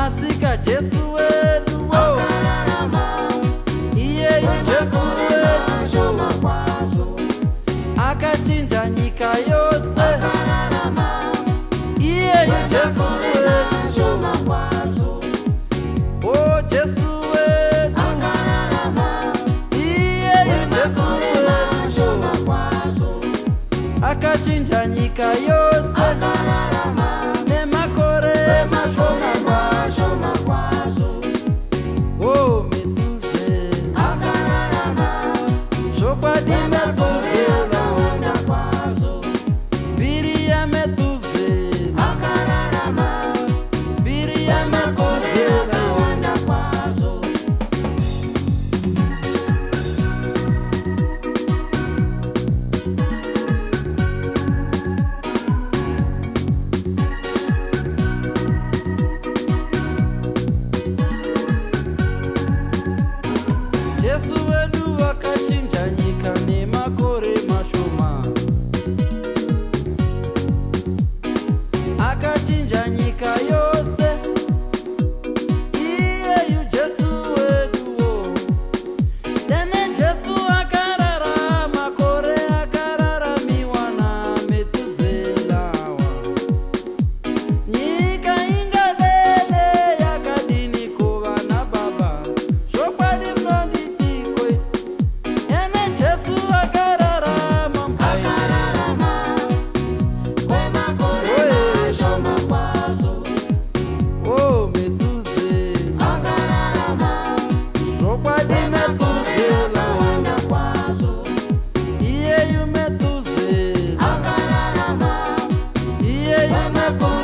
Masika Jesu wetu wo iye Jesu wetu akachinja nyika yose iye Jesu wetu o Jesu wetu iye Jesu wetu akachinja nyika yose nemakore mashoma Jesu wetu akachinja nyika nemakore mashoma akachinja nyika yose iye Jesu wetu tene Jesu akarara makore akarara miwana metuzelawa nyika ingadele yakadini kuva na baba shopadi mrondi Iye you metuze, iye you metuze.